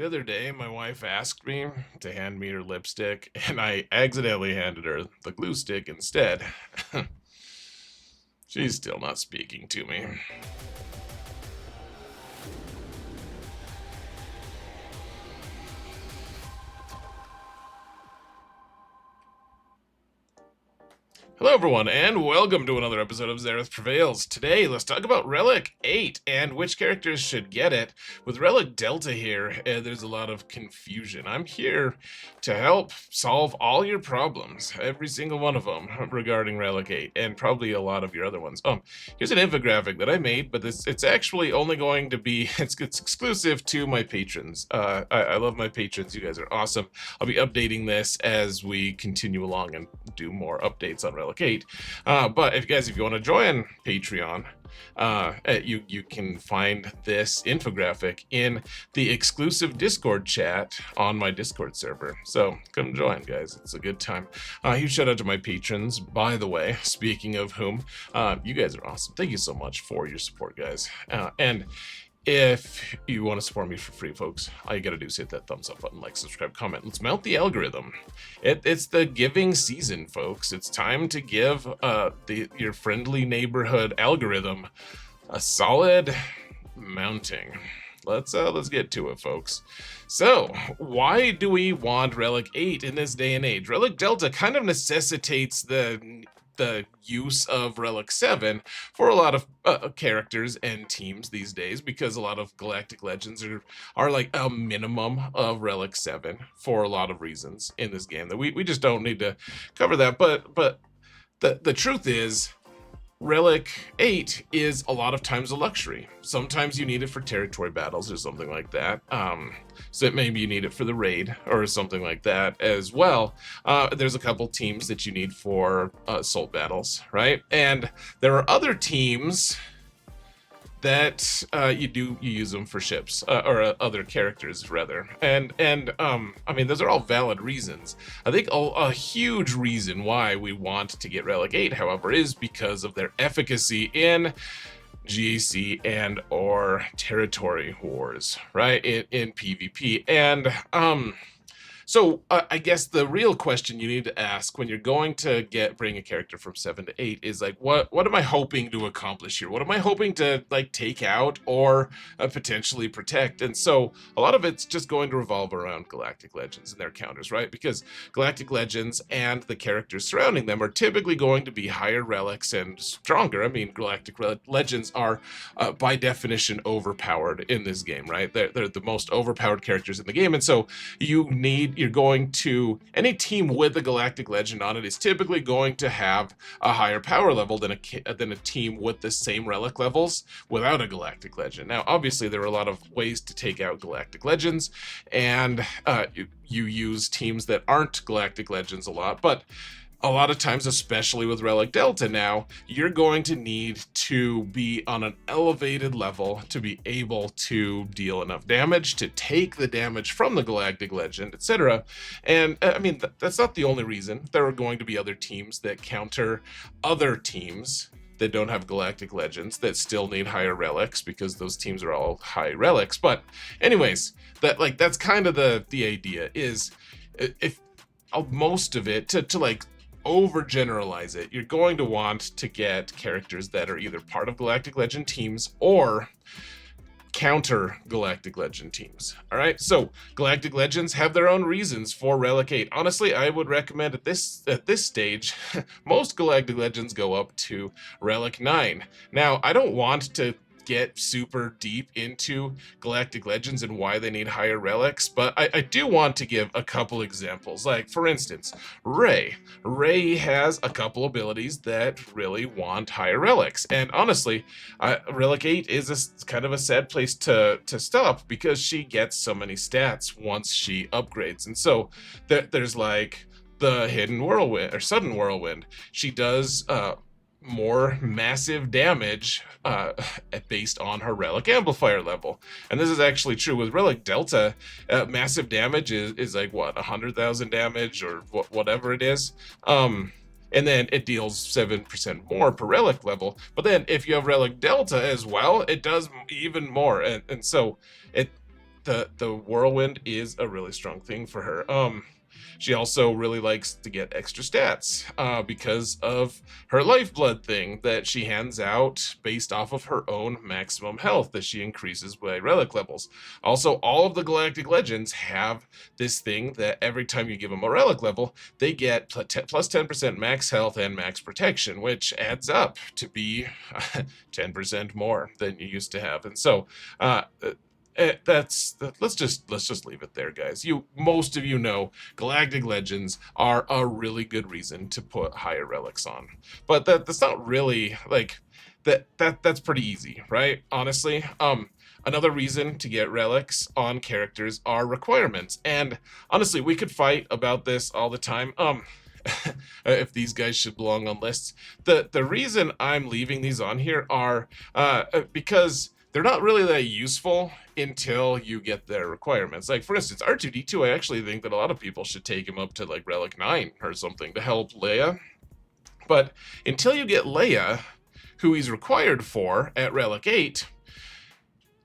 The other day, my wife asked me to hand me her lipstick, and I accidentally handed her the glue stick instead. She's still not speaking to me. Hello everyone, and welcome to another episode of Zareth Prevails. Today, let's talk about Relic 8 and which characters should get it. With Relic Delta here, there's a lot of confusion. I'm here to help solve all your problems, every single one of them, regarding Relic 8, and probably a lot of your other ones. Here's an infographic that I made, but it's actually only going to be, it's exclusive to my patrons. I love my patrons, you guys are awesome. I'll be updating this as we continue along and do more updates on Relic 8. But if you want to join Patreon, you can find this infographic in the exclusive Discord chat on my Discord server. So come join, guys. It's a good time. Huge shout out to my patrons, by the way. Speaking of whom, you guys are awesome. Thank you so much for your support, guys. And if you want to support me for free, folks, all you gotta do is hit that thumbs up button, like, subscribe, comment. Let's mount the algorithm. It's the giving season, folks. It's time to give your friendly neighborhood algorithm a solid mounting. Let's get to it, folks. So, why do we want Relic 8 in this day and age? Relic Delta kind of necessitates the use of Relic 7 for a lot of characters and teams these days, because a lot of Galactic Legends are like a minimum of Relic 7 for a lot of reasons in this game that we just don't need to cover that. But the truth is, Relic 8 is a lot of times a luxury. Sometimes you need it for territory battles or something like that. So maybe you need it for the raid or something like that as well. There's a couple teams that you need for assault battles, right? And there are other teams that you use them for ships or other characters rather, and I mean, those are all valid reasons. I think a huge reason why we want to get Relic 8, however, is because of their efficacy in GAC and or territory wars, right? In PvP. And so I guess the real question you need to ask when you're going to bring a character from 7 to 8 is like, what am I hoping to accomplish here? What am I hoping to like take out or potentially protect? And so a lot of it's just going to revolve around Galactic Legends and their counters, right? Because Galactic Legends and the characters surrounding them are typically going to be higher relics and stronger. I mean, Galactic Legends are by definition overpowered in this game, right? They're the most overpowered characters in the game, and so you're going to, any team with a Galactic Legend on it is typically going to have a higher power level than a team with the same relic levels without a Galactic Legend. Now, obviously, there are a lot of ways to take out Galactic Legends, and you use teams that aren't Galactic Legends a lot, but a lot of times, especially with Relic Delta now, you're going to need to be on an elevated level to be able to deal enough damage, to take the damage from the Galactic Legend, etc. And I mean, that's not the only reason. There are going to be other teams that counter other teams that don't have Galactic Legends that still need higher relics, because those teams are all high relics. But anyways, that's kind of the idea is, if most of it to like overgeneralize it, you're going to want to get characters that are either part of Galactic Legend teams or counter Galactic Legend teams. All right, so Galactic Legends have their own reasons for Relic 8. Honestly, I would recommend at this stage, most Galactic Legends go up to Relic 9. Now, I don't want to get super deep into Galactic Legends and why they need higher relics, but I do want to give a couple examples. Like, for instance, Ray has a couple abilities that really want higher relics, and honestly, Relic 8 is kind of a sad place to stop, because she gets so many stats once she upgrades. And so there's like the Hidden Whirlwind or Sudden Whirlwind. She does more massive damage based on her relic amplifier level, and this is actually true with Relic Delta. Massive damage is like what, 100,000 damage or whatever it is, and then it deals 7% more per relic level. But then if you have Relic Delta as well, it does even more, and so the whirlwind is a really strong thing for her. She also really likes to get extra stats because of her lifeblood thing that she hands out based off of her own maximum health that she increases by relic levels. Also, all of the Galactic Legends have this thing that every time you give them a relic level, they get plus 10% max health and max protection, which adds up to be 10% more than you used to have. And so, let's just leave it there, guys. Most of you know Galactic Legends are a really good reason to put higher relics on, but that's not really like that's pretty easy, right? Honestly, another reason to get relics on characters are requirements, and honestly, we could fight about this all the time. If these guys should belong on lists, the reason I'm leaving these on here are because they're not really that useful until you get their requirements. Like, for instance, R2-D2, I actually think that a lot of people should take him up to, like, Relic 9 or something to help Leia. But until you get Leia, who he's required for at Relic 8,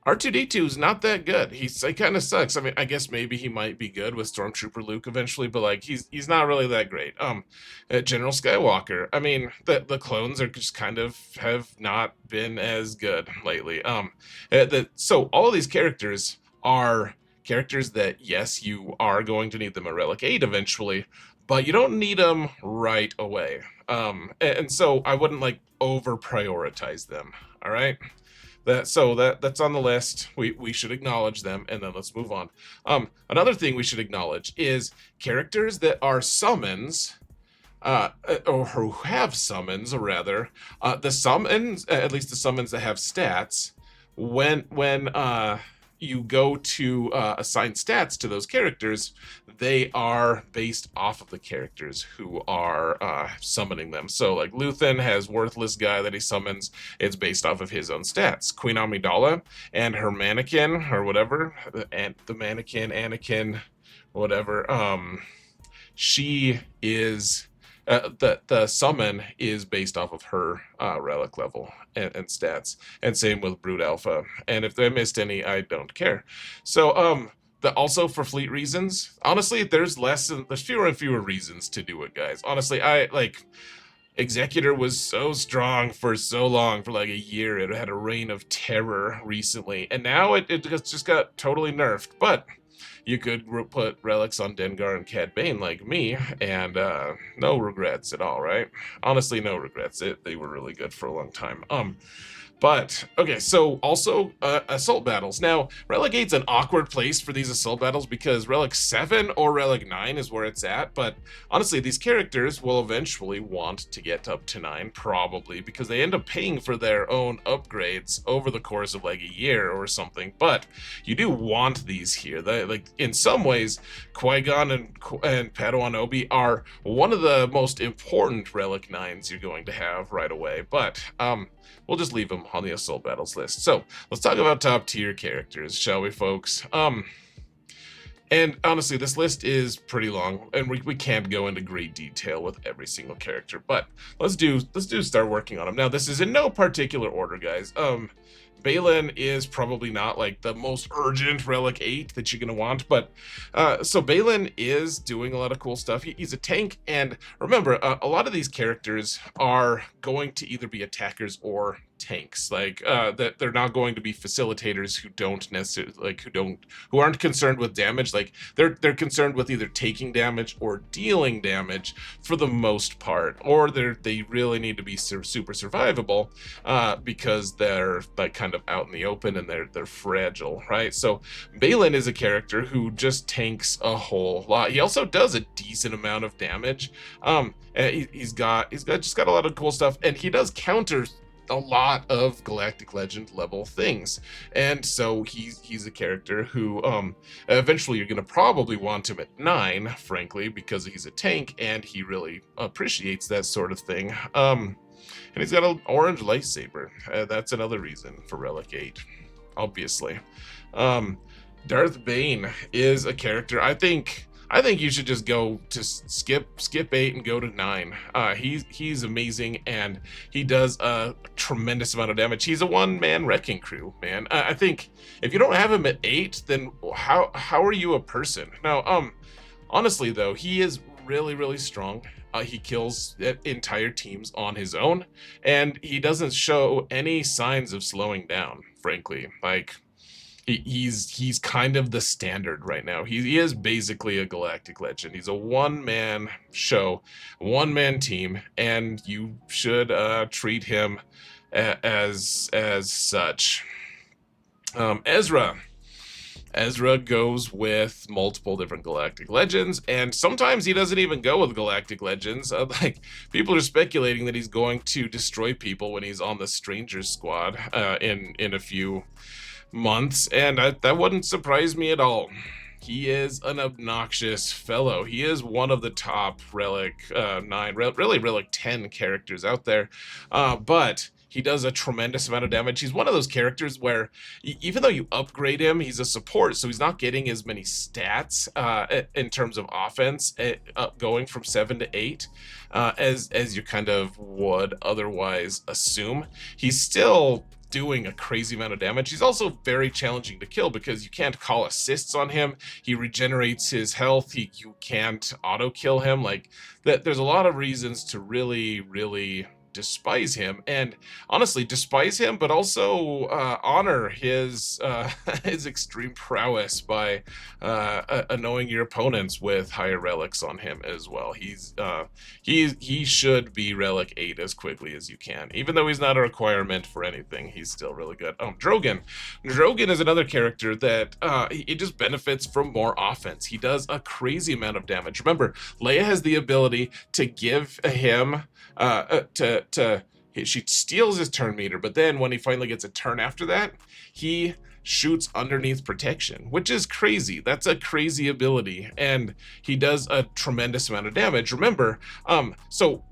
R2-D2 is not that good. He kind of sucks. I mean, I guess maybe he might be good with Stormtrooper Luke eventually, but like he's not really that great. General Skywalker. I mean, the clones are just kind of have not been as good lately. So all of these characters are characters that, yes, you are going to need them at Relic 8 eventually, but you don't need them right away. And so I wouldn't like over prioritize them. All right. That's on the list. We should acknowledge them, and then let's move on. Another thing we should acknowledge is characters that are summons, or who have summons, or rather, the summons, at least the summons that have stats. When you go to assign stats to those characters, they are based off of the characters who are summoning them. So like Luthen has Worthless Guy that he summons. It's based off of his own stats. Queen Amidala and her mannequin or whatever, and the mannequin, Anakin, whatever, she is the summon is based off of her relic level and stats, and same with Brood Alpha. And if I missed any, I don't care. So also for fleet reasons, honestly, there's fewer and fewer reasons to do it, guys. Honestly, I like Executor was so strong for so long, for like a year. It had a reign of terror recently, and now it just got totally nerfed. But you could put relics on Dengar and Cad Bane like me, and no regrets at all, right? Honestly, no regrets. They were really good for a long time. But, okay, so also assault battles. Now, Relic 8's an awkward place for these assault battles because Relic 7 or Relic 9 is where it's at, but honestly, these characters will eventually want to get up to 9, probably, because they end up paying for their own upgrades over the course of like a year or something, but you do want these here. Like, in some ways, Qui-Gon and Padawan Obi are one of the most important Relic 9s you're going to have right away, but, we'll just leave them on the assault battles list. So let's talk about top tier characters, shall we, folks? And honestly, this list is pretty long, and we can't go into great detail with every single character, but let's start working on them. Now, this is in no particular order, guys. Baylan is probably not like the most urgent Relic 8 that you're going to want, but so Baylan is doing a lot of cool stuff. He's a tank, and remember, a lot of these characters are going to either be attackers or tanks, like that they're not going to be facilitators who don't necessarily like who aren't concerned with damage. Like they're concerned with either taking damage or dealing damage for the most part, or they really need to be super survivable because they're like kind of out in the open and they're fragile, right? So Baylan is a character who just tanks a whole lot. He also does a decent amount of damage. He's got a lot of cool stuff, and he does counter a lot of Galactic Legend level things, and so he's a character who eventually you're gonna probably want him at 9, frankly, because he's a tank and he really appreciates that sort of thing. And he's got an orange lightsaber. That's another reason for Relic 8, obviously. Darth Bane is a character I think I think you should just go to skip 8 and go to 9. He's amazing, and he does a tremendous amount of damage. He's a one-man wrecking crew, man. I think if you don't have him at 8, then how are you a person? Now, honestly though, he is really strong. He kills entire teams on his own, and he doesn't show any signs of slowing down, frankly. Like, he's kind of the standard right now. He is basically a Galactic Legend. He's a one-man show, one-man team, and you should treat him as such. Ezra. Ezra goes with multiple different Galactic Legends, and sometimes he doesn't even go with Galactic Legends. Like, people are speculating that he's going to destroy people when he's on the Strangers squad in a few months, and that wouldn't surprise me at all. He is an obnoxious fellow. He is one of the top Relic 9, really Relic 10 characters out there, but he does a tremendous amount of damage. He's one of those characters where even though you upgrade him, he's a support, so he's not getting as many stats in terms of offense going from 7 to 8 as you kind of would otherwise assume. He's still doing a crazy amount of damage. He's also very challenging to kill because you can't call assists on him. He regenerates his health. You can't auto kill him. Like, that, there's a lot of reasons to really despise him, and honestly despise him, but also honor his his extreme prowess by annoying your opponents with higher relics on him as well. He should be Relic 8 as quickly as you can, even though he's not a requirement for anything. He's still really good. Drogon is another character that it just benefits from more offense. He does a crazy amount of damage. Remember, Leia has the ability to give him she steals his turn meter, but then when he finally gets a turn after that, he shoots underneath protection, which is crazy. That's a crazy ability, and he does a tremendous amount of damage. Remember, so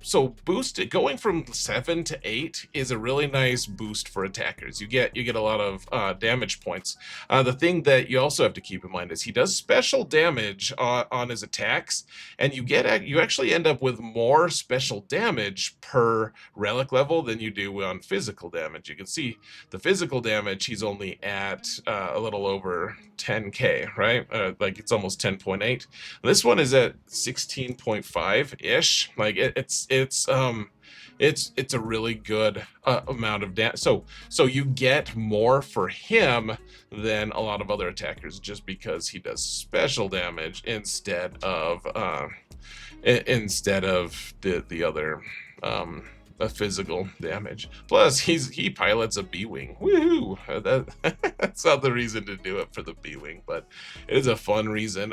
boost going from 7 to 8 is a really nice boost for attackers. You get a lot of damage points. The thing that you also have to keep in mind is he does special damage on his attacks, and you actually end up with more special damage per relic level than you do on physical damage. You can see the physical damage, he's only at a little over 10k, right? Like, it's almost 10.8. This one is at 16.5 ish. Like, it's a really good amount of damage. So you get more for him than a lot of other attackers, just because he does special damage instead of the other physical damage. Plus, he pilots a B-wing. Woohoo! That's not the reason to do it for the B-wing, but it is a fun reason.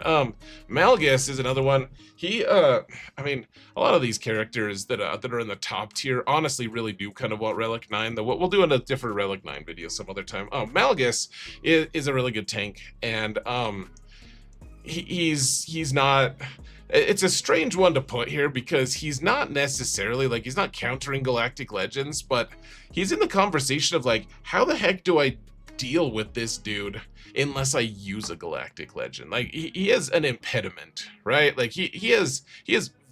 Malgus is another one. I mean, a lot of these characters that are in the top tier honestly really do kind of want Relic 9. Though we'll do in a different Relic 9 video some other time. Malgus is a really good tank, and he's not. It's a strange one to put here because he's not necessarily, like, he's not countering Galactic Legends, but he's in the conversation of, like, how the heck do I deal with this dude unless I use a Galactic Legend? Like, he is an impediment, right? Like, he is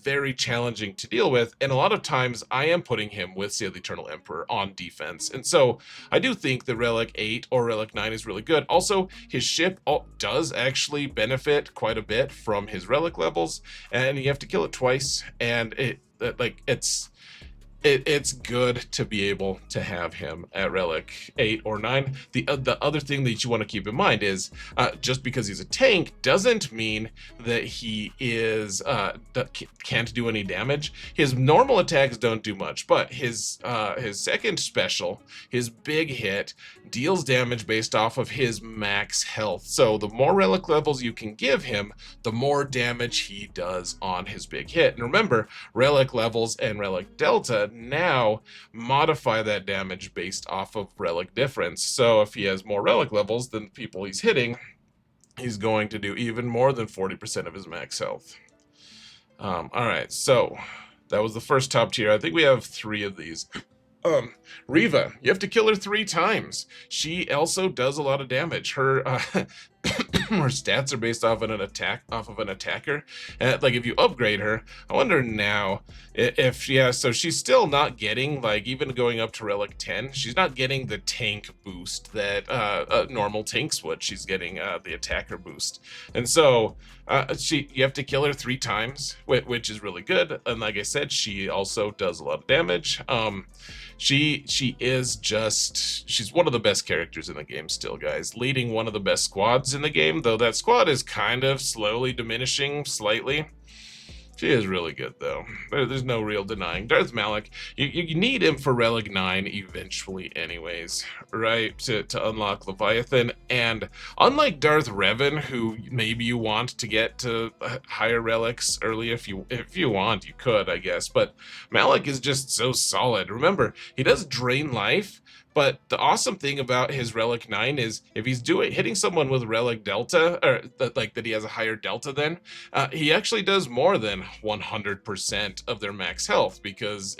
very challenging to deal with, and a lot of times I am putting him with, say, the Eternal Emperor on defense, and so I do think the Relic 8 or Relic 9 is really good. Also, his ship does actually benefit quite a bit from his Relic levels, and you have to kill it twice, and it's good to be able to have him at Relic 8 or 9. The other thing that you want to keep in mind is just because he's a tank doesn't mean that he can't do any damage. His normal attacks don't do much, but his second special, his big hit, deals damage based off of his max health. So the more Relic levels you can give him, the more damage he does on his big hit. And remember, Relic levels and Relic Delta now modify that damage based off of Relic difference. So if he has more Relic levels than the people he's hitting, he's going to do even more than 40% of his max health. All right, so that was the first top tier. I think we have 3 of these. Riva, you have to kill her 3 times. She also does a lot of damage. Her her stats are based off of an attacker. Like if you upgrade her, I wonder now if yeah, so she's still not getting, like, even going up to Relic 10, she's not getting the tank boost that normal tanks would. She's getting the attacker boost, and so you have to kill her 3 times, which is really good. And like I said, she also does a lot of damage. She's one of the best characters in the game still, guys. Leading one of the best squads in the game, though that squad is kind of slowly diminishing slightly. She is really good, though. There's no real denying. Darth Malik, you need him for Relic 9 eventually anyways, right? To unlock Leviathan. And unlike Darth Revan, who maybe you want to get to higher relics early, if you want, you could, I guess. But Malik is just so solid. Remember, he does drain life, but the awesome thing about his Relic 9 is if he's hitting someone with Relic Delta, or that he has a higher Delta than, he actually does more than 100% of their max health, because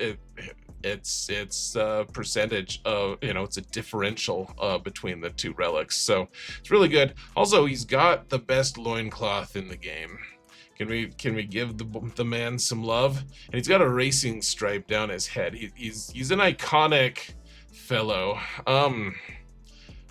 it's a percentage of, it's a differential between the 2 relics. So it's really good. Also, he's got the best loincloth in the game. Can we give the man some love? And he's got a racing stripe down his head. He's an iconic fellow.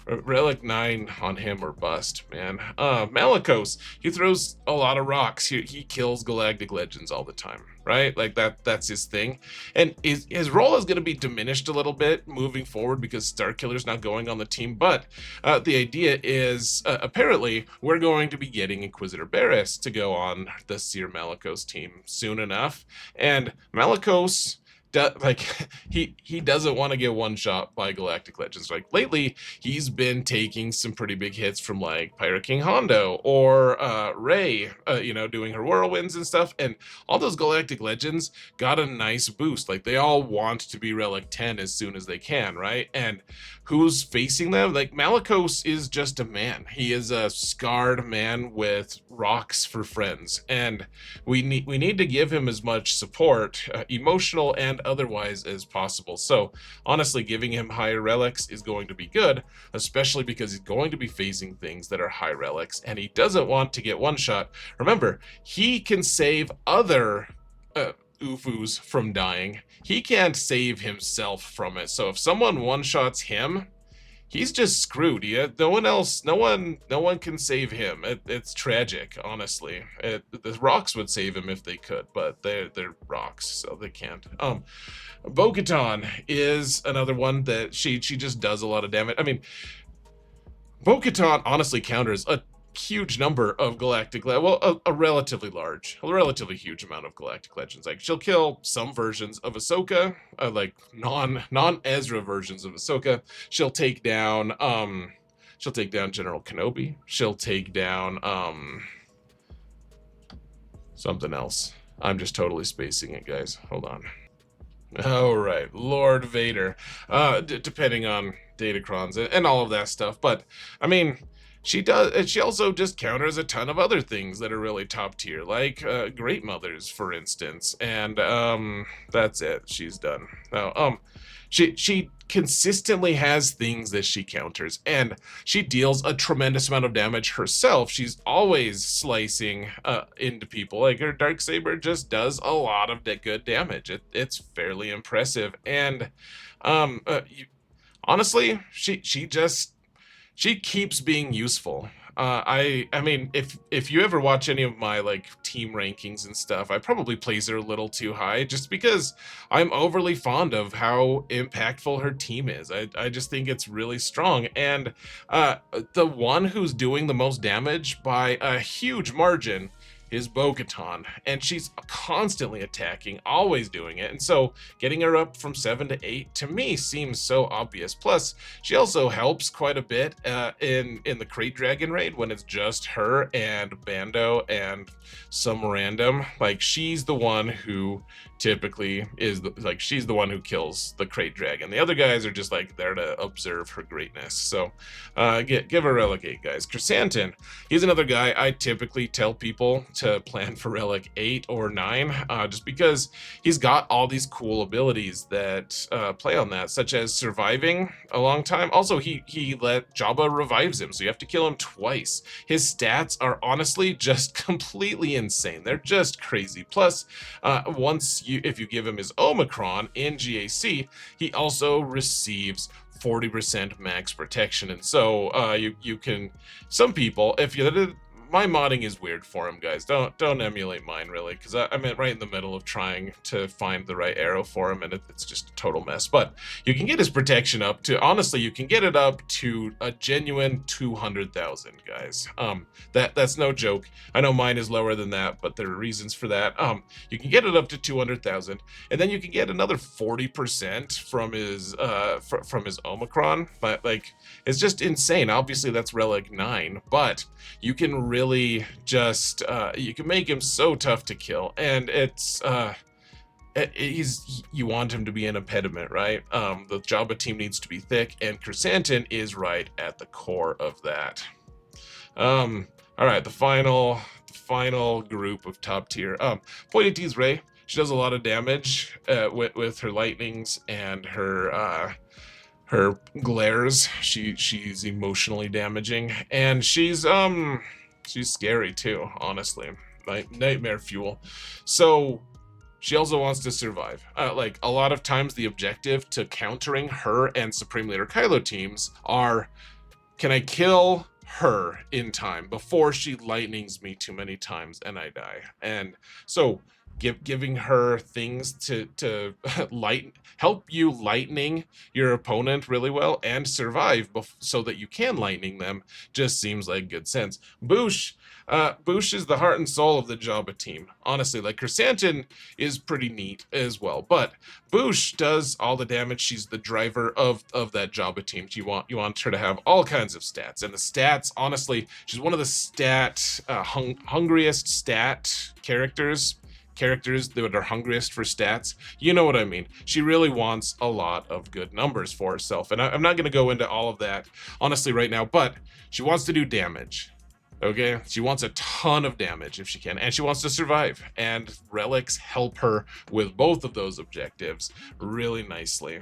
Relic 9 on him or bust, man. Malicos, he throws a lot of rocks. He kills Galactic Legends all the time, right? Like that's his thing. And his role is going to be diminished a little bit moving forward because Starkiller's not going on the team. But the idea is apparently we're going to be getting Inquisitor Barris to go on the Seer Malicos team soon enough. And Malicos, he doesn't want to get one shot by Galactic Legends. Like lately, he's been taking some pretty big hits from like Pirate King Hondo or Rey, doing her whirlwinds and stuff. And all those Galactic Legends got a nice boost. Like they all want to be Relic 10 as soon as they can, right? And who's facing them? Like Malicos is just a man. He is a scarred man with rocks for friends, and we need to give him as much support, emotional and otherwise, as possible. So honestly, giving him higher relics is going to be good, especially because he's going to be facing things that are high relics, and he doesn't want to get one shot. Remember, he can save other Ufus from dying. He can't save himself from it. So if someone one-shots him, he's just screwed. No one can save him. It's tragic, honestly. The rocks would save him if they could, but they're rocks, so they can't. Bo-Katan is another one that she just does a lot of damage. I mean, Bo-Katan honestly counters a huge number of Galactic a relatively huge amount of Galactic Legends. Like she'll kill some versions of Ahsoka, like non-Ezra versions of Ahsoka. She'll take down General Kenobi. She'll take down something else. I'm just totally spacing it, guys. Hold on. All right, Lord Vader. Depending on datacrons and all of that stuff, but I mean, she does, and she also just counters a ton of other things that are really top tier, like Great Mothers, for instance. And that's it. She's done. Now, she consistently has things that she counters, and she deals a tremendous amount of damage herself. She's always slicing into people. Like her Darksaber just does a lot of good damage. It's fairly impressive, and honestly, she keeps being useful. I mean, if you ever watch any of my like team rankings and stuff, I probably place her a little too high just because I'm overly fond of how impactful her team is. I just think it's really strong, and the one who's doing the most damage by a huge margin is Bo-Katan, and she's constantly attacking, always doing it, and so getting her up from 7 to 8 to me seems so obvious. Plus, she also helps quite a bit in the Crate Dragon raid when it's just her and Bando and some random. Like she's the one who typically is she's the one who kills the Crate Dragon. The other guys are just like there to observe her greatness. So give her Relic 8, guys. Chrysanthemum, he's another guy I typically tell people to plan for Relic 8 or 9, just because he's got all these cool abilities that play on that, such as surviving a long time. Also, he let Jabba revives him, so you have to kill him twice. His stats are honestly just completely insane. They're just crazy. Plus, if you give him his Omicron in GAC, he also receives 40% max protection. And so you can, some people, if you, my modding is weird for him, guys. Don't emulate mine, really, because I'm right in the middle of trying to find the right arrow for him, and it's just a total mess. But you can get his protection up to, honestly, you can get it up to a genuine 200,000, guys. That's no joke. I know mine is lower than that, but there are reasons for that. You can get it up to 200,000, and then you can get another 40% from his Omicron. But like, it's just insane. Obviously, that's Relic 9, but you can really just you can make him so tough to kill, and you want him to be an impediment, right? The Jabba team needs to be thick, and Chrysanthemum is right at the core of that. All right, the final group of top tier. Pointy T's Ray. She does a lot of damage with her lightnings and her glares. She's emotionally damaging, and she's scary too, honestly. Nightmare fuel. So she also wants to survive. Like, a lot of times the objective to countering her and Supreme Leader Kylo teams are, can I kill her in time before she lightnings me too many times and I die? And so giving her things to help you lightning your opponent really well and survive so that you can lightning them just seems like good sense. Boosh is the heart and soul of the Jabba team. Honestly, like, Chrysanthemum is pretty neat as well, but Boosh does all the damage. She's the driver of that Jabba team. You want her to have all kinds of stats, and the stats, honestly, she's one of the hungriest stat characters that are hungriest for stats. You know what I mean. She really wants a lot of good numbers for herself. And I'm not going to go into all of that, honestly, right now, but she wants to do damage. Okay? She wants a ton of damage if she can, and she wants to survive. And relics help her with both of those objectives really nicely.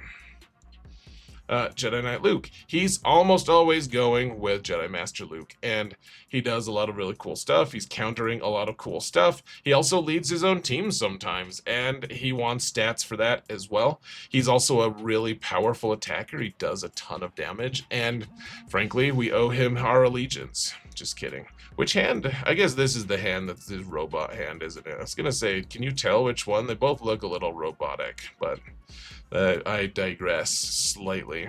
Jedi Knight Luke. He's almost always going with Jedi Master Luke, and he does a lot of really cool stuff. He's countering a lot of cool stuff. He also leads his own team sometimes, and he wants stats for that as well. He's also a really powerful attacker. He does a ton of damage, and frankly, we owe him our allegiance. Just kidding. Which hand? I guess this is the hand that's his robot hand, isn't it? I was gonna say, can you tell which one? They both look a little robotic, but I digress slightly.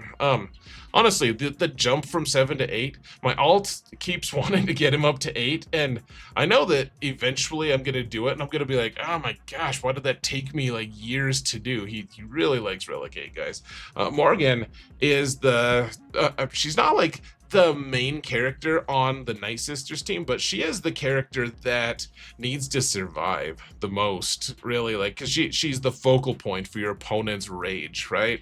Honestly, the jump from 7 to 8, my alt keeps wanting to get him up to 8, and I know that eventually I'm gonna do it, and I'm gonna be like, oh my gosh, why did that take me like years to do? He really likes Relic 8, guys. Morgan is she's not like the main character on the Night Sisters team, but she is the character that needs to survive the most, really, like, because she's the focal point for your opponent's rage, right?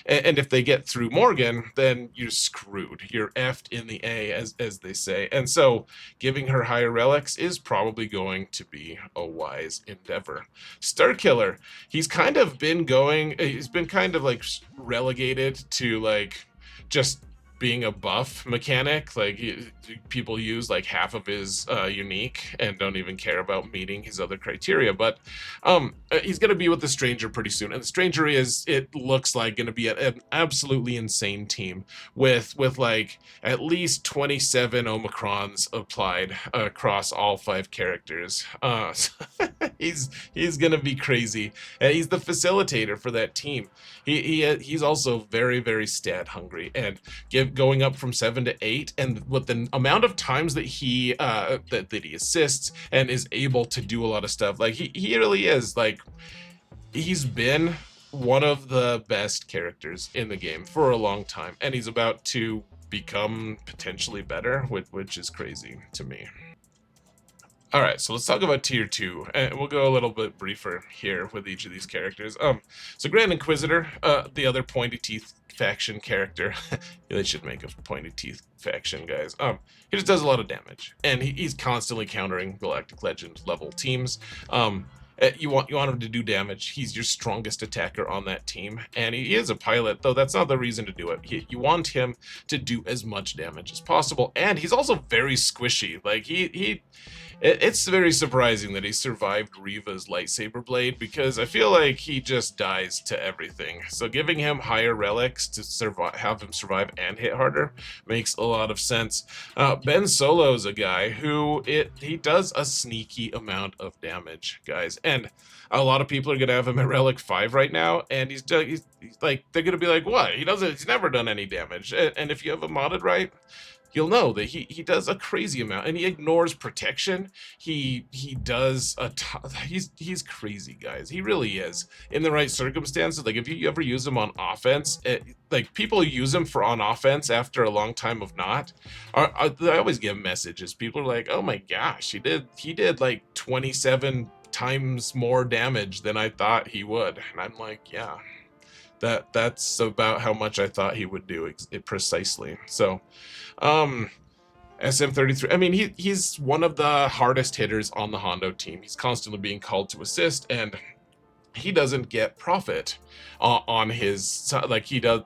And if they get through Morgan, then you're screwed. You're effed in the A, as they say. And so giving her higher relics is probably going to be a wise endeavor. Starkiller, he's kind of been kind of like relegated to like just being a buff mechanic. Like, people use like half of his unique and don't even care about meeting his other criteria, but he's gonna be with the Stranger pretty soon, and the Stranger it looks like gonna be an absolutely insane team with like at least 27 Omicrons applied across all 5 characters. He's gonna be crazy, and he's the facilitator for that team. He's also very, very stat hungry, and going up from 7 to 8, and with the amount of times that he assists and is able to do a lot of stuff, like he really is, like, he's been one of the best characters in the game for a long time, and he's about to become potentially better, which is crazy to me. All right, so let's talk about tier 2, and we'll go a little bit briefer here with each of these characters. So Grand Inquisitor, the other pointy teeth faction character. They should make a pointy teeth faction, guys. He just does a lot of damage, and he's constantly countering Galactic Legend level teams. You want him to do damage. He's your strongest attacker on that team, and he is a pilot, though that's not the reason to do it. You want him to do as much damage as possible, and he's also very squishy. Like it's very surprising that he survived Riva's lightsaber blade, because I feel like he just dies to everything. So giving him higher relics to survive, have him survive and hit harder, makes a lot of sense. Ben Solo's a guy who he does a sneaky amount of damage, guys, and a lot of people are gonna have him at Relic 5 right now, and he's like, they're gonna be like, what? He's never done any damage, and if you have him modded right, you'll know that he does a crazy amount, and he ignores protection. He does he's crazy, guys. He really is. In the right circumstances, like if you ever use him on offense, like people use him for on offense after a long time of not. I always get messages. People are like, oh my gosh, he did like 27 times more damage than I thought he would, and I'm like, yeah. That's about how much I thought he would do precisely. So, SM33. I mean, he's one of the hardest hitters on the Hondo team. He's constantly being called to assist, and he doesn't get profit on his, like he does.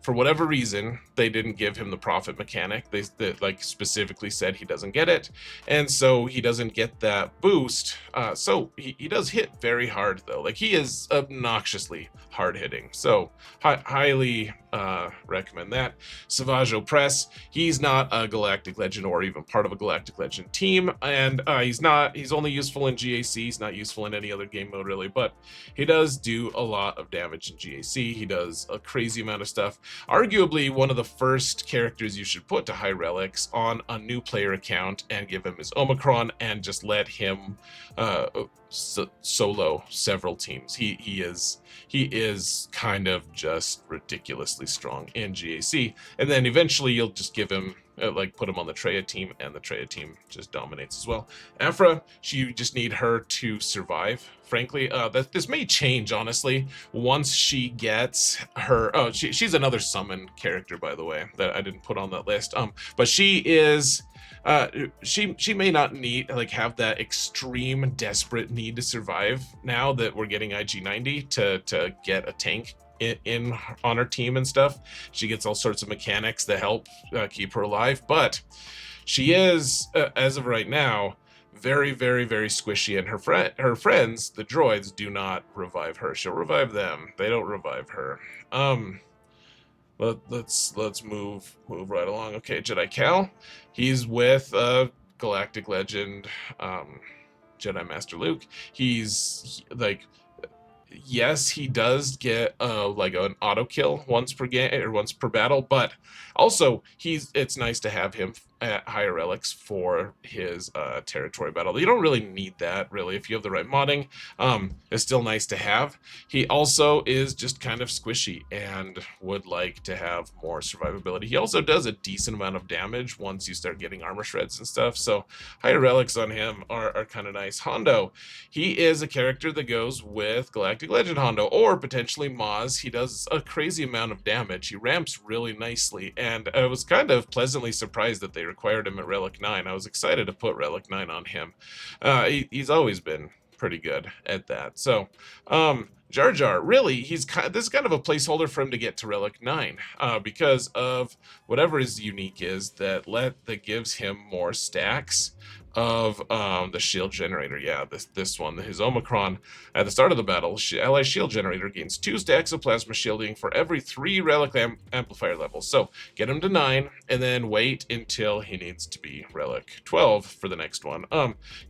For whatever reason, they didn't give him the profit mechanic. They like specifically said he doesn't get it, and so he doesn't get that boost. So he does hit very hard, though. Like, he is obnoxiously hard hitting. So highly recommend that. swgoh Press. He's not a Galactic Legend or even part of a Galactic Legend team, and he's only useful in GAC. He's not useful in any other game mode, really, but he does do a lot of damage in GAC. He does a crazy amount of stuff. Arguably one of the first characters you should put to high relics on a new player account, and give him his Omicron and just let him solo several teams. He is kind of just ridiculously strong in GAC, and then eventually you'll just give him like put him on the Treya team, and the Treya team just dominates as well. Aphra, you just need her to survive. Frankly, this may change, honestly, once she gets her. Oh, she's another summon character, by the way, that I didn't put on that list. But she is. She may not need have that extreme desperate need to survive now that we're getting IG90 to get a tank in on her team and stuff. She gets all sorts of mechanics that help keep her alive, but she is as of right now very, very, very squishy, and her friends, the droids, do not revive her. She'll revive them, they don't revive her. Let's move right along. Okay, Jedi Cal, he's with Galactic Legend Jedi Master Luke. He's like, yes, he does get like an auto kill once per game or once per battle, but also it's nice to have him at higher relics for his territory battle. You don't really need that, really, if you have the right modding. It's still nice to have. He also is just kind of squishy and would like to have more survivability. He also does a decent amount of damage once you start getting armor shreds and stuff, so higher relics on him are kind of nice. Hondo, he is a character that goes with Galactic Legend Hondo, or potentially Maz. He does a crazy amount of damage. He ramps really nicely, and I was kind of pleasantly surprised that they required him at Relic 9. I was excited to put Relic 9 on him. He's always been pretty good at that. So, Jar Jar, really, this is kind of a placeholder for him to get to Relic 9, because of whatever his unique is that gives him more stacks of the shield generator. Yeah, this one, his Omicron. At the start of the battle, ally shield generator gains 2 stacks of plasma shielding for every 3 relic amplifier levels. So get him to 9, and then wait until he needs to be Relic 12 for the next one.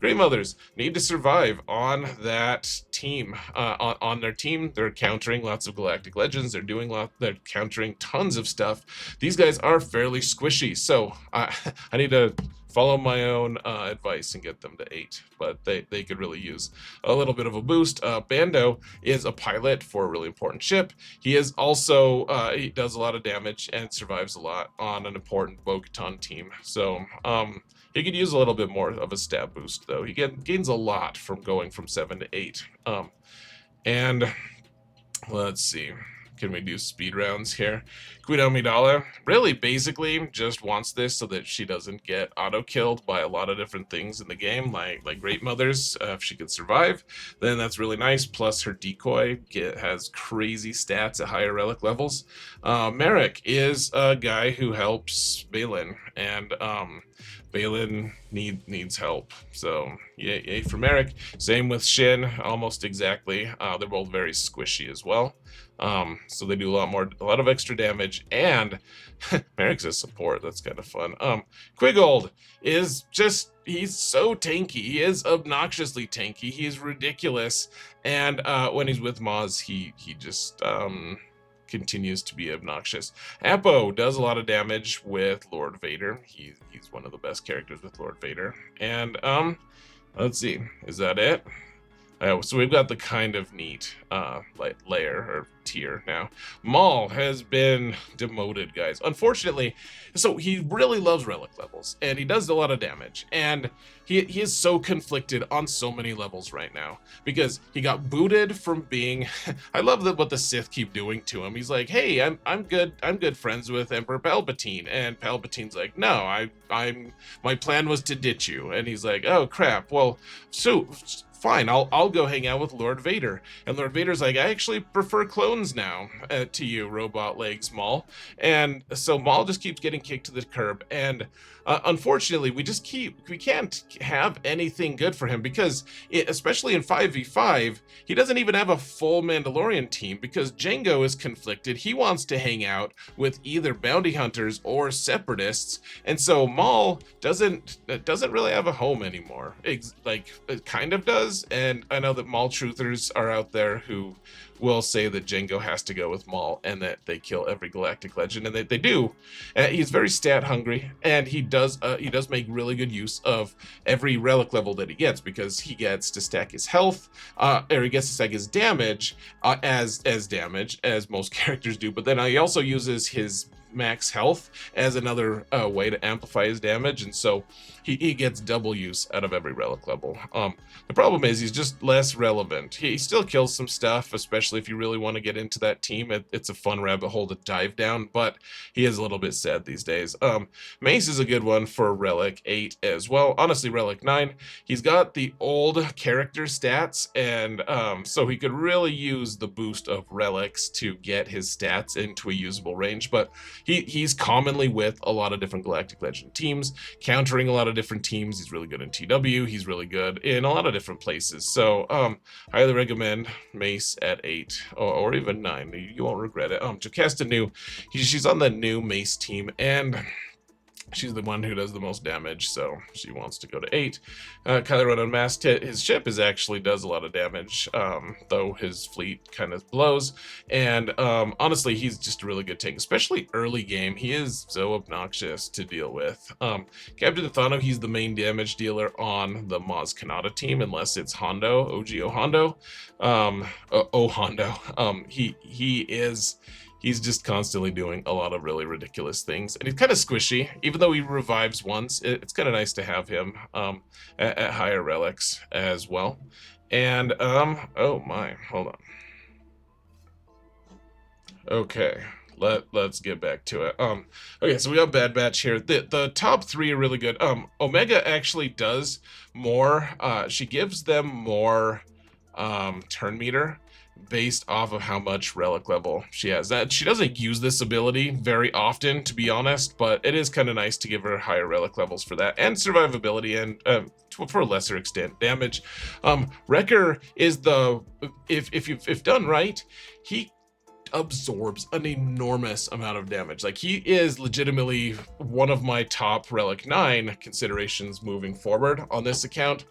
Grey Mothers need to survive on that team. On their team, they're countering lots of Galactic Legends. They're countering tons of stuff. These guys are fairly squishy, so I need to follow my own advice and get them to 8, but they could really use a little bit of a boost. Bando is a pilot for a really important ship. He is also he does a lot of damage and survives a lot on an important Bo-Katan team. So He could use a little bit more of a stat boost, though. He gains a lot from going from 7 to 8. And let's see. Can we do speed rounds here? Queen Amidala really basically just wants this so that she doesn't get auto-killed by a lot of different things in the game, like Great Mothers. If she could survive, then that's really nice. Plus her decoy has crazy stats at higher relic levels. Merrick is a guy who helps Balin, and Balin needs help. So yay for Merrick. Same with Shin, almost exactly. They're both very squishy as well. So they do a lot of extra damage, and Merrick's a support. That's kind of fun. Quigold is he's so tanky. He is obnoxiously tanky. He's ridiculous. And when he's with Maz, he just continues to be obnoxious. Apo does a lot of damage with Lord Vader. He's one of the best characters with Lord Vader. And let's see, is that it? So we've got the kind of neat layer or tier now. Maul has been demoted, guys. Unfortunately, so he really loves relic levels, and he does a lot of damage. And he is so conflicted on so many levels right now because he got booted from being. I love what the Sith keep doing to him. He's like, "Hey, I'm good friends with Emperor Palpatine," and Palpatine's like, "No, my plan was to ditch you," and he's like, "Oh crap, well, so." Fine, I'll go hang out with Lord Vader. And Lord Vader's like, I actually prefer clones now to you, robot legs, Maul. And so Maul just keeps getting kicked to the curb. And unfortunately, we can't have anything good for him because, especially in 5v5, he doesn't even have a full Mandalorian team because Jango is conflicted. He wants to hang out with either bounty hunters or separatists. And so Maul doesn't really have a home anymore. It kind of does. And I know that Maul truthers are out there who will say that Jango has to go with Maul and that they kill every Galactic Legend, and they do. He's very stat hungry, and he does make really good use of every relic level that he gets because he gets to stack his health, or he gets to stack his damage as damage as most characters do. But then he also uses his max health as another way to amplify his damage, and so he gets double use out of every relic level. The problem is he's just less relevant. He still kills some stuff, especially if you really want to get into that team. It's a fun rabbit hole to dive down, but he is a little bit sad these days. Mace is a good one for Relic 8 as well. Honestly, Relic 9, he's got the old character stats, and so he could really use the boost of relics to get his stats into a usable range, but he's commonly with a lot of different Galactic Legend teams, countering a lot of different teams. He's really good in TW. He's really good in a lot of different places. So highly recommend Mace at 8 or even 9. You won't regret it. Jocasta Nu, she's on the new Mace team, and she's the one who does the most damage, so she wants to go to 8. Kylo Ren Unmasked, his ship actually does a lot of damage, though his fleet kind of blows. And honestly, he's just a really good tank, especially early game. He is so obnoxious to deal with. Captain Thano, he's the main damage dealer on the Maz Kanata team, unless it's Hondo, OGO Hondo. Hondo. He's just constantly doing a lot of really ridiculous things, and he's kind of squishy. Even though he revives once, it's kind of nice to have him at higher relics as well. And oh my, hold on. Okay, let's get back to it. Okay, so we got Bad Batch here. The top 3 are really good. Omega actually does more. She gives them more turn meter based off of how much relic level she has. That she doesn't use this ability very often, to be honest, but it is kind of nice to give her higher relic levels for that, and survivability, and for a lesser extent damage. Wrecker is if done right, he absorbs an enormous amount of damage. Like, he is legitimately one of my top Relic 9 considerations moving forward on this account,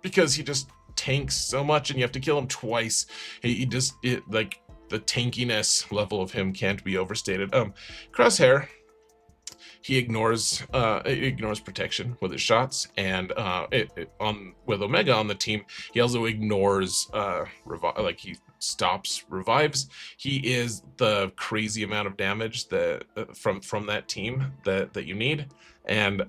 because he just tanks so much, and you have to kill him twice. Like, the tankiness level of him can't be overstated. Crosshair, he ignores protection with his shots, and with Omega on the team, he also ignores he stops revives. He is the crazy amount of damage that from that team that you need. and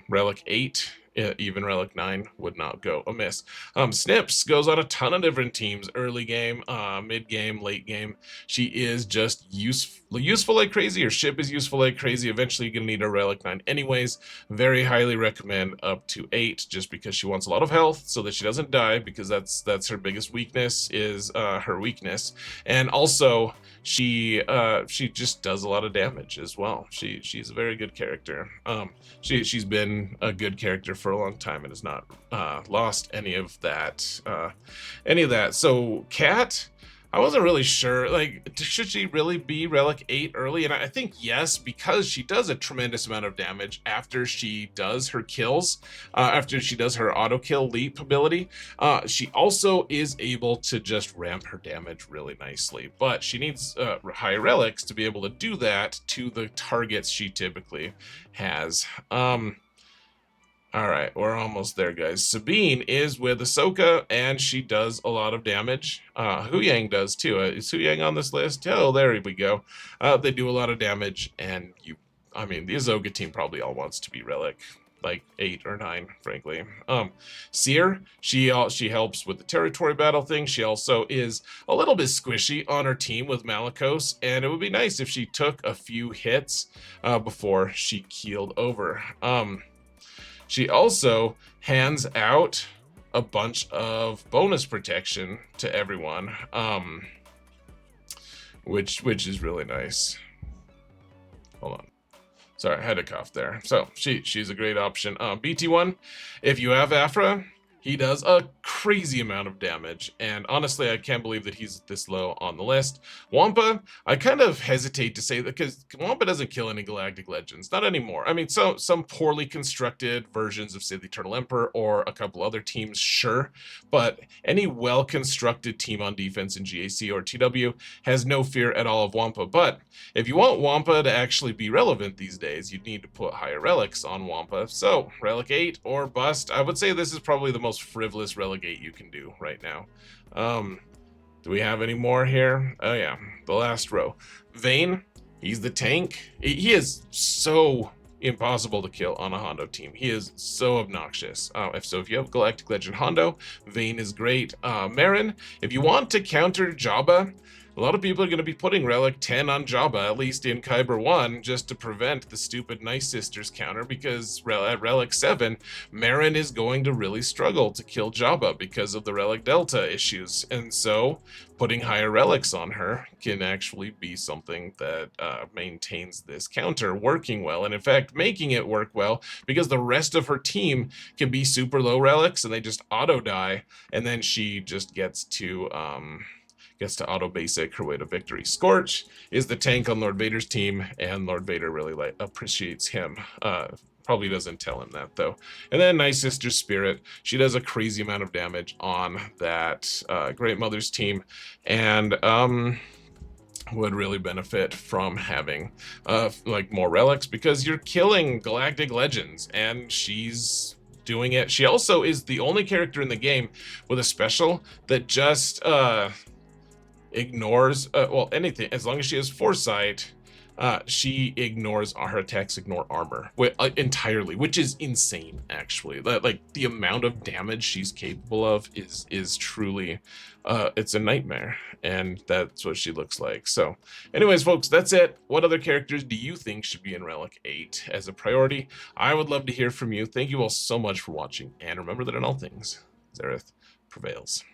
Relic 8, even Relic 9 would not go amiss. Snips goes on a ton of different teams, early game, mid game, late game. She is just useful like crazy. Her ship is useful like crazy. Eventually you're gonna need a Relic 9 anyways. Very highly recommend up to 8, just because she wants a lot of health so that she doesn't die, because that's her biggest weakness, is her weakness. And also she just does a lot of damage as well. She's a very good character. She's been a good character for a long time and has not lost any of that. So Cat, I wasn't really sure, like, should she really be Relic 8 early? And I think yes, because she does a tremendous amount of damage after she does her kills, after she does her auto kill leap ability. She also is able to just ramp her damage really nicely, but she needs high relics to be able to do that to the targets she typically has. All right, we're almost there, guys. Sabine is with Ahsoka, and she does a lot of damage. Hu Yang does too. Is Hu Yang on this list? Oh, there we go. They do a lot of damage, and I mean, the Ahsoka team probably all wants to be Relic, like 8 or 9, frankly. Seer, she helps with the territory battle thing. She also is a little bit squishy on her team with Malicos, and it would be nice if she took a few hits before she keeled over. She also hands out a bunch of bonus protection to everyone, which is really nice. Hold on. Sorry, I had a cough there. So she's a great option. BT1, if you have Afra, he does a crazy amount of damage, and honestly, I can't believe that he's this low on the list. Wampa, I kind of hesitate to say that, because Wampa doesn't kill any Galactic Legends, not anymore. I mean, some poorly constructed versions of, say, the Eternal Emperor or a couple other teams, sure, but any well-constructed team on defense in GAC or TW has no fear at all of Wampa. But if you want Wampa to actually be relevant these days, you'd need to put higher relics on Wampa. So, Relic 8 or bust. I would say this is probably the most frivolous relegate you can do right now. Do we have any more here? Oh yeah, the last row. Vayne, he's the tank. He is so impossible to kill on a Hondo team. He is so obnoxious. If you have Galactic Legend Hondo, Vayne is great. Marin, if you want to counter Jabba, a lot of people are going to be putting Relic 10 on Jabba, at least in Kyber 1, just to prevent the stupid Nice Sisters counter, because at Relic 7, Marin is going to really struggle to kill Jabba because of the Relic Delta issues, and so putting higher relics on her can actually be something that maintains this counter working well, and in fact making it work well, because the rest of her team can be super low relics and they just auto die, and then she just gets to auto basic her way to victory. Scorch is the tank on Lord Vader's team, and Lord Vader really appreciates him. Probably doesn't tell him that though. And then Nice Sister Spirit, she does a crazy amount of damage on that Great Mother's team, and would really benefit from having like more relics, because you're killing Galactic Legends, and she's doing it. She also is the only character in the game with a special that just ignores anything. As long as she has foresight, she ignores, her attacks ignore armor entirely, which is insane actually. Like the amount of damage she's capable of is truly it's a nightmare, and that's what she looks like. So anyways folks, that's it. What other characters do you think should be in Relic 8 as a priority? I would love to hear from you. Thank you all so much for watching, and remember that in all things, Xaereth prevails.